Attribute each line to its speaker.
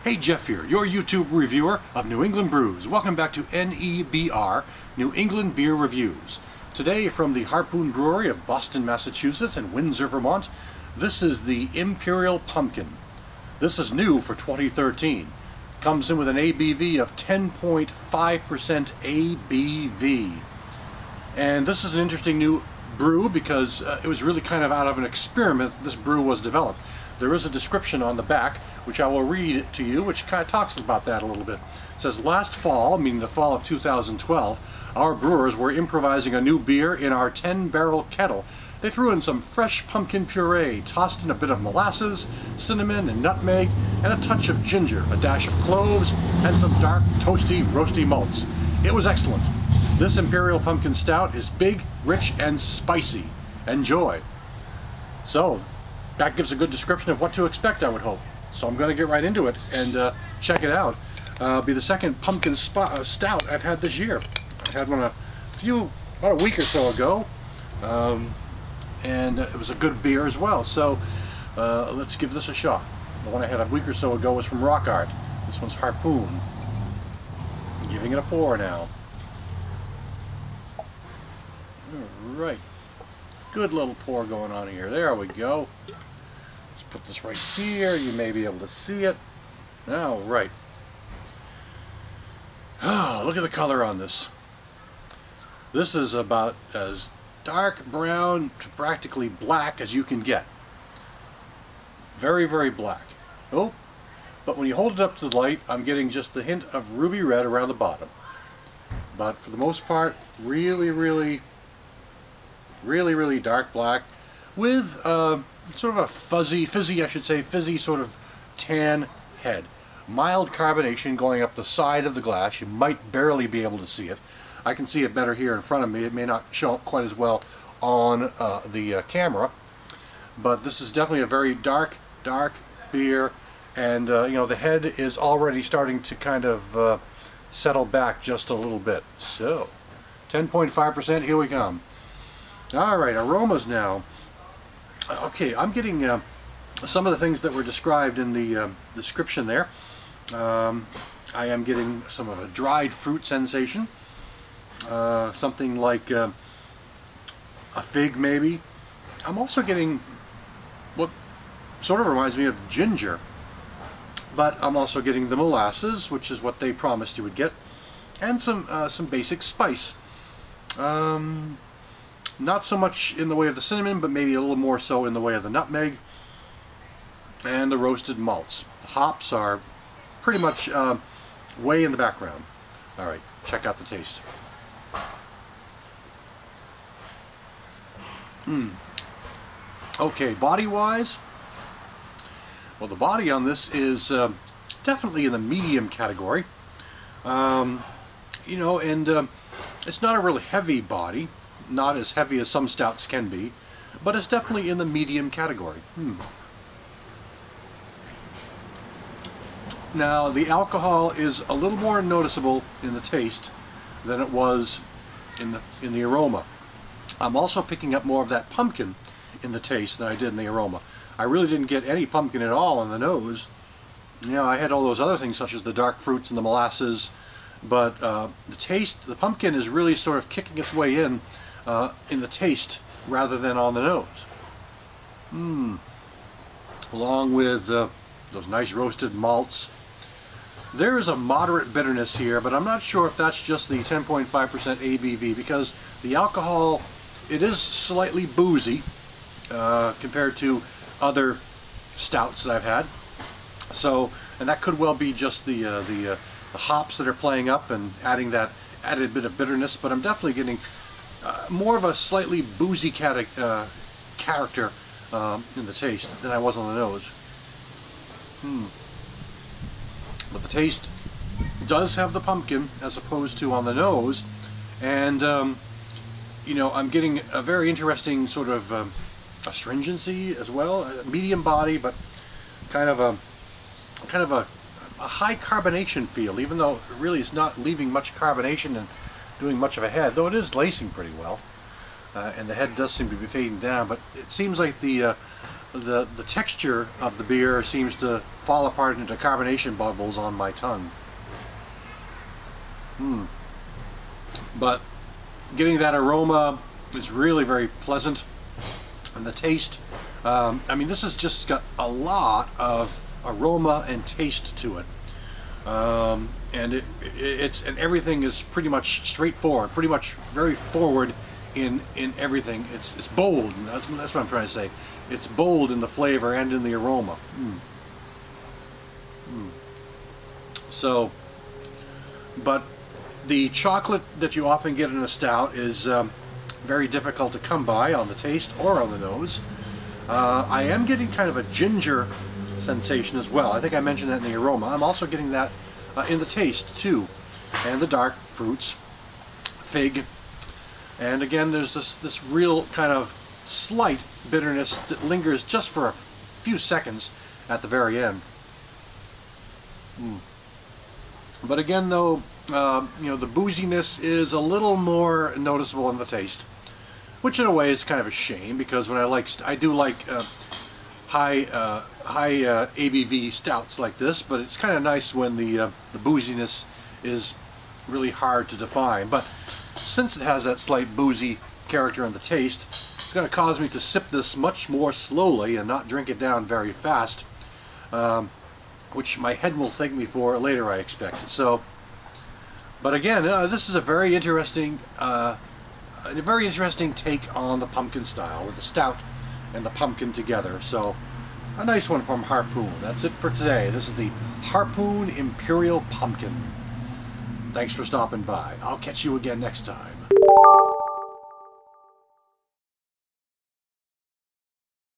Speaker 1: Hey, Jeff here, your YouTube reviewer of New England brews. Welcome back to NEBR, New England Beer Reviews. Today from the Harpoon Brewery of Boston, Massachusetts and Windsor, Vermont, this is the Imperial Pumpkin. This is new for 2013. Comes in with an ABV of 10.5% ABV. And this is an interesting new brew because it was really kind of out of an experiment this brew was developed. There is a description on the back, which I will read to you, which kind of talks about that a little bit. It says, last fall, meaning the fall of 2012, our brewers were improvising a new beer in our 10-barrel kettle. They threw in some fresh pumpkin puree, tossed in a bit of molasses, cinnamon and nutmeg, and a touch of ginger, a dash of cloves, and some dark, toasty, roasty malts. It was excellent. This Imperial Pumpkin Stout is big, rich, and spicy. Enjoy. So, that gives a good description of what to expect, I would hope. So I'm going to get right into it and check it out. It'll be the second pumpkin stout I've had this year. I had one about a week or so ago, and it was a good beer as well. So let's give this a shot. The one I had a week or so ago was from Rock Art. This one's Harpoon. Giving it a pour now. Alright. Good little pour going on here. There we go. Let's put this right here. You may be able to see it. All right. Oh, look at the color on this. This is about as dark brown to practically black as you can get. Very, very black. Oh, but when you hold it up to the light, I'm getting just the hint of ruby red around the bottom. But for the most part, really, really dark black with sort of a fizzy sort of tan head. Mild carbonation going up the side of the glass. You might barely be able to see it. I can see it better here in front of me. It may not show up quite as well on the camera, but this is definitely a very dark beer, and you know, the head is already starting to kind of settle back just a little bit. So 10.5%, here we come. Alright, aromas now. Okay, I'm getting some of the things that were described in the description there. I am getting some of a dried fruit sensation. Something like a fig maybe. I'm also getting what sort of reminds me of ginger. But I'm also getting the molasses, which is what they promised you would get. And some basic spice. Not so much in the way of the cinnamon, but maybe a little more so in the way of the nutmeg and the roasted malts. The hops are pretty much way in the background. Alright, check out the taste. Okay, body-wise, well, the body on this is definitely in the medium category. You know, and it's not a really heavy body. Not as heavy as some stouts can be, but it's definitely in the medium category. Now, the alcohol is a little more noticeable in the taste than it was in the aroma. I'm also picking up more of that pumpkin in the taste than I did in the aroma. I really didn't get any pumpkin at all on the nose. You know, I had all those other things such as the dark fruits and the molasses, but the taste, the pumpkin is really sort of kicking its way in the taste rather than on the nose. Along with those nice roasted malts. There is a moderate bitterness here, but I'm not sure if that's just the 10.5% ABV, because the alcohol, it is slightly boozy compared to other stouts that I've had. So, and that could well be just the hops that are playing up and adding that added bit of bitterness, but I'm definitely getting more of a slightly boozy character in the taste than I was on the nose. But the taste does have the pumpkin as opposed to on the nose, and you know, I'm getting a very interesting sort of astringency as well, a medium body, but kind of a high carbonation feel, even though really it's not leaving much carbonation and doing much of a head, though it is lacing pretty well. And the head does seem to be fading down, but it seems like the the texture of the beer seems to fall apart into carbonation bubbles on my tongue. But getting that aroma is really very pleasant, and the taste, I mean, this has just got a lot of aroma and taste to it, and and everything is pretty much straightforward, pretty much very forward in everything. It's bold. That's what I'm trying to say. It's bold in the flavor and in the aroma. So, but the chocolate that you often get in a stout is very difficult to come by on the taste or on the nose. I am getting kind of a ginger sensation as well. I think I mentioned that in the aroma. I'm also getting that in the taste too, and the dark fruits, fig, and again there's this real kind of slight bitterness that lingers just for a few seconds at the very end. But again, though, you know, the booziness is a little more noticeable in the taste, which in a way is kind of a shame, because when I do like high ABV stouts like this, but it's kind of nice when the booziness is really hard to define. But since it has that slight boozy character in the taste, it's going to cause me to sip this much more slowly and not drink it down very fast, which my head will thank me for later, I expect. So, but again, this is a very interesting take on the pumpkin style, with the stout and the pumpkin together. So, a nice one from Harpoon. That's it for today. This is the Harpoon Imperial Pumpkin. Thanks for stopping by. I'll catch you again next time.